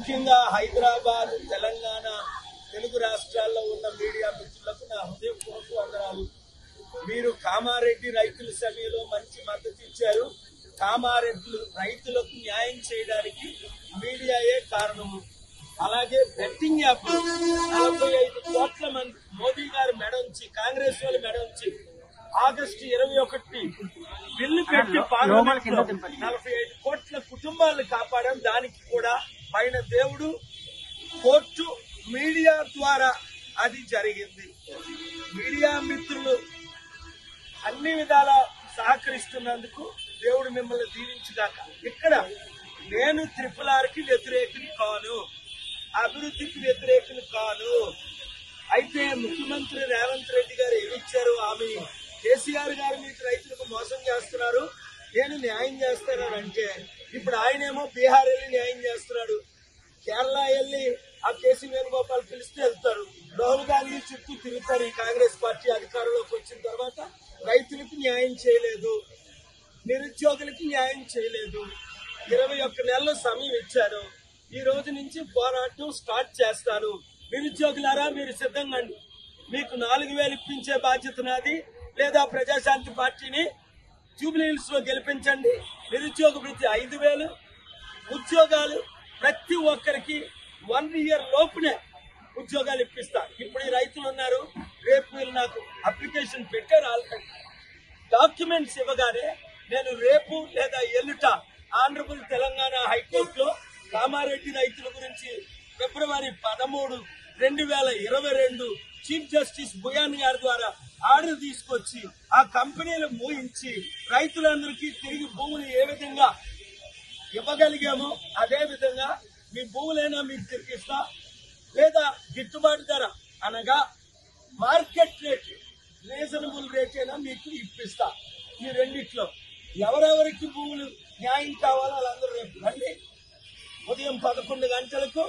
ముఖ్యంగా హైదరాబాద్, తెలంగాణ, తెలుగు రాష్ట్రాల్లో ఉన్న మీడియా మిత్రులకు నా హృదయపూర్వక వందనాలు. మీరు కామారెడ్డి రైతుల సభలో మంచి మద్దతు ఇచ్చారు. కామారెడ్డి రైతులకు న్యాయం చేయడానికి మీడియాయే కారణము. అలాగే బెట్టింగ్ యాప్ 45 కోట్ల మంది మోదీ గారు మెడ ఉంచి, కాంగ్రెస్ వాళ్ళు మెడ ఉంచి ఆగస్టు 21 బిల్లు పెట్టి పార్లమెంట్ లో 45 కోట్ల కుటుంబాలను కాపాడడం. దానికి కూడా పైన దేవుడు, కోర్టు, మీడియా ద్వారా అది జరిగింది. మీడియా మిత్రులు అన్ని విధాల సహకరిస్తున్నందుకు దేవుడు మిమ్మల్ని దీవించుగాక. ఇక్కడ నేను RRRకి వ్యతిరేకుని కాను, అభివృద్ధికి వ్యతిరేకులు కాను. అయితే ముఖ్యమంత్రి రేవంత్ రెడ్డి గారు ఏమిచ్చారు హామీ? కేసీఆర్ గారు మీకు రైతులకు మోసం చేస్తున్నారు, నేను న్యాయం చేస్తానంటే ఇప్పుడు ఆయనేమో బీహార్ వెళ్ళి న్యాయం చేస్తున్నాడు, కేరళ వెళ్ళి ఆ కేసీ వేణుగోపాల్ పిలిస్తే వెళ్తారు, రాహుల్ గాంధీ చుట్టూ తిరుగుతారు. ఈ కాంగ్రెస్ పార్టీ అధికారంలోకి వచ్చిన తర్వాత రైతులకు న్యాయం చేయలేదు, నిరుద్యోగులకి న్యాయం చేయలేదు. 21 నెలల సమయం ఇచ్చారు. ఈ రోజు నుంచి పోరాటం స్టార్ట్ చేస్తాను. నిరుద్యోగులారా మీరు సిద్ధంగా, మీకు 4,000 ఇప్పించే బాధ్యత నాది. లేదా ప్రజాశాంతి పార్టీని జూబ్లీహిల్స్ లో గెలిపించండి. నిరుద్యోగ వృత్తి 5,000 ఉద్యోగాలు ప్రతి ఒక్కరికి 1 year లోపునే ఉద్యోగాలు ఇప్పిస్తా. ఇప్పుడు ఈ రైతులు ఉన్నారు, రేపు వీళ్ళు నాకు అప్లికేషన్ పెట్టారు. ఆల్రెడీ డాక్యుమెంట్స్ ఇవ్వగానే నేను రేపు లేదా ఎల్లుట ఆనరబుల్ తెలంగాణ హైకోర్టులో కామారెడ్డి రైతుల గురించి ఫిబ్రవరి 13, 2022 చీఫ్ జస్టిస్ బుయాన్ గారి ద్వారా ఆర్డర్ తీసుకొచ్చి ఆ కంపెనీలు మూయించి రైతులందరికీ తిరిగి భూములు ఏ విధంగా ఇవ్వగలిగామో అదే విధంగా మీ భూములైనా మీకు తిరిగిస్తా, లేదా గిట్టుబాటు ధర అనగా మార్కెట్ రేట్, రీజనబుల్ రేట్ అయినా మీకు ఇప్పిస్తా. ఈ రెండిట్లో ఎవరెవరికి భూములు న్యాయం కావాలో వాళ్ళందరూ రేపు రండి. ఉదయం 11 గంటలకు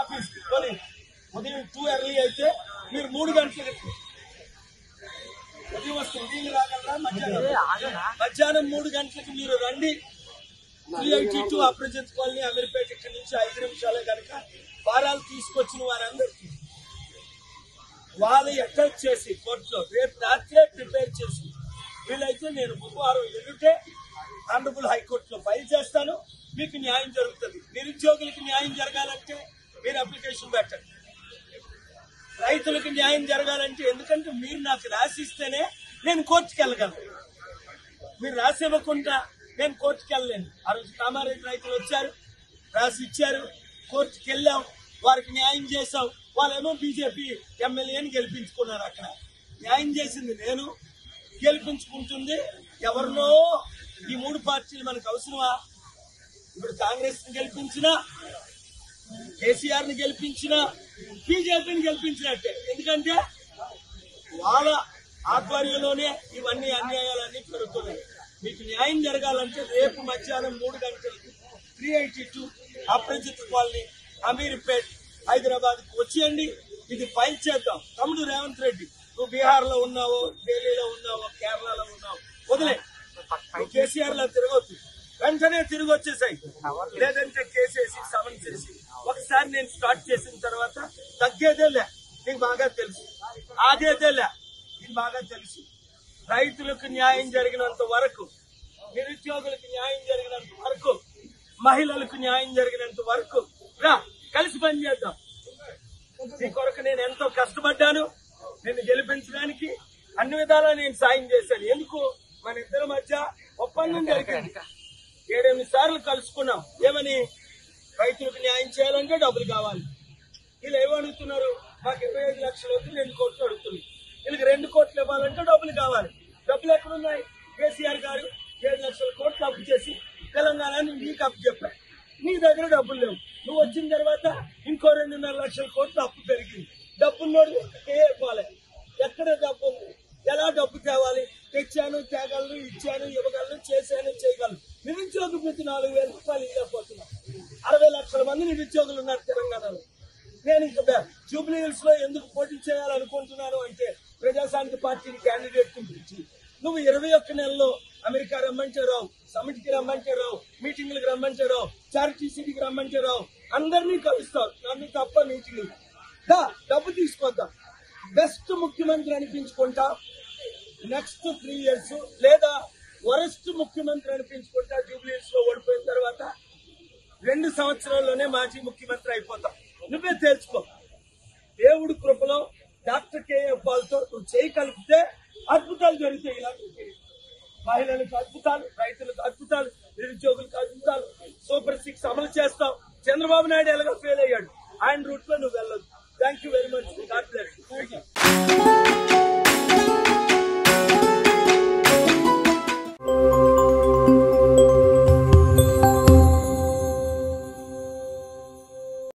ఆఫీస్ కొని, ఉదయం 2 ఎర్లీ అయితే మీరు 3 గంటలకు ఉదయం వస్తుంది. నీళ్ళు రాగలరా? మధ్యాహ్నం 3 గంటలకు మీరు రండి. 382 అప్రజిత్ కాలనీ, అమీర్పేట ఇక్కడి నుంచి 5 నిమిషాలే కనుక వారాలు తీసుకొచ్చిన వారందరికీ వాళ్ళు అటాచ్ చేసి కోర్టులో రేపు రాత్రే ప్రిపేర్ చేసి వీళ్ళైతే నేను బుధవారం ఎల్లుంటే ఆనరబుల్ హైకోర్టులో ఫైల్ చేస్తాను. మీకు న్యాయం జరుగుతుంది. నిరుద్యోగులకు న్యాయం జరగాలంటే మీరు అప్లికేషన్ పెట్టండి. రైతులకు న్యాయం జరగాలంటే, ఎందుకంటే మీరు నాకు రాసిస్తేనే నేను కోర్టుకు వెళ్ళగలను. మీరు రాసి ఇవ్వకుండా నేను కోర్టుకు వెళ్ళలేను. ఆ రోజు కామారెడ్డి రైతులు వచ్చారు, రాసి ఇచ్చారు, కోర్టుకు వెళ్ళాం, వారికి న్యాయం చేశాం. వాళ్ళేమో బీజేపీ ఎమ్మెల్యేని గెలిపించుకున్నారు. అక్కడ న్యాయం చేసింది నేను, గెలిపించుకుంటుంది ఎవరినో. ఈ 3 పార్టీలు మనకు అవసరమా? ఇప్పుడు కాంగ్రెస్ ని గెలిపించినా, కేసీఆర్ ని గెలిపించినా, బీజేపీని గెలిపించినట్టే. ఎందుకంటే వాళ్ళ ఆధ్వర్యంలోనే ఇవన్నీ అన్యాయాలన్నీ పెరుగుతున్నాయి. మీకు న్యాయం జరగాలంటే రేపు మధ్యాహ్నం 3 గంటలకు 382 అప్రజిత్ కాలనీ, అమీర్పేట్, హైదరాబాద్ కు వచ్చేయండి. ఇది ఫైల్ చేద్దాం. తమ్ముడు రేవంత్ రెడ్డి, నువ్వు బీహార్ లో ఉన్నావో, ఢిల్లీలో ఉన్నావో, కేరళలో ఉన్నావో వదిలే. నువ్వు కేసీఆర్ లో తిరగొద్దు, వెంటనే తిరిగి వచ్చేసాయి. లేదంటే కేసేసి సమన్ చేసి ఒకసారి నేను స్టార్ట్ చేసిన తర్వాత తగ్గేదేలే, నీకు బాగా తెలుసు. ఆగేదేలే, నీకు బాగా తెలుసు. రైతులకు న్యాయం జరిగినంత వరకు, నిరుద్యోగులకు న్యాయం జరిగినంత వరకు, మహిళలకు న్యాయం జరిగినంత వరకు రా కలిసి పనిచేద్దాం. నీ కొరకు నేను ఎంతో కష్టపడ్డాను. నిన్ను గెలిపించడానికి అన్ని విధాలా నేను సాయం చేశాను. ఎందుకు? మన ఇద్దరి మధ్య ఒప్పందం జరిగింది. 7-8 సార్లు కలుసుకున్నాం. ఏమని? రైతులకు న్యాయం చేయాలంటే డబ్బులు కావాలి. వీళ్ళు ఏమడుగుతున్నారు? మాకు 25 లక్షలు వద్దు, 2 కోట్లు అడుగుతున్నారు. వీళ్ళకి 2 కోట్లు ఇవ్వాలంటే డబ్బులు కావాలి. డబ్బులు ఎక్కడున్నాయి? కేసీఆర్ గారు 7 లక్షల కోట్లు అప్పు చేసి తెలంగాణని నీకు అప్పు చెప్పారు. నీ దగ్గర డబ్బులు లేవు. నువ్వు వచ్చిన తర్వాత ఇంకో 2.5 లక్షల కోట్లు అప్పు పెరిగింది. డబ్బున్నోడు పోలే. ఎక్కడ డబ్బు ఉంది? ఎలా డబ్బు తేవాలి? తెచ్చాను, తేగలను, ఇచ్చాను, ఇవ్వగలను, చేశాను, చేయగలను. నిరుద్యోగ వృత్తి 4,000 రూపాయలు ఇవ్వకపోతున్నా. 60 లక్షల మంది నిరుద్యోగులు ఉన్నారు తెలంగాణలో. నేను ఇంకా జూబ్లీహిల్స్ లో ఎందుకు పోటీ చేయాలనుకుంటున్నాను అంటే, ప్రజాశాంతి పార్టీని క్యాండిడేట్ పిలిచి నువ్వు 21 నెలల్లో అమెరికా రమ్మంటే రావు, సమిట్కి రమ్మంటే రావు, మీటింగ్లకు రమ్మంటే రావు, చారిటీ సిటీకి రమ్మంటే రావు. అందరినీ కలుస్తారు, నన్ను తప్ప మీటింగ్. డబ్బు తీసుకొద్దాం, బెస్ట్ ముఖ్యమంత్రి అనిపించుకుంటా నెక్స్ట్ 3 years, లేదా వరస్ట్ ముఖ్యమంత్రి అనిపించుకుంటా జూబ్లీహిల్స్ లో ఓడిపోయిన తర్వాత 2 సంవత్సరాల్లోనే మాజీ ముఖ్యమంత్రి అయిపోతాం. నువ్వే తెలుసుకో. దేవుడి కృపలో డాక్టర్ కేఏ పాల్తో నువ్వు చేయి కలిపితే అద్భుతాలు జరుగుతాయి. ఇలాంటి మహిళలకు అద్భుతాలు, రైతులకు అద్భుతాలు, నిరుద్యోగులకు అద్భుతాలు. సూపర్ 6 అమలు చేస్తావు. చంద్రబాబు నాయుడు ఎలాగో ఫెయిల్ అయ్యాడు, ఆయన రూట్ లో నువ్వు వెళ్ళదు. Thank you very much.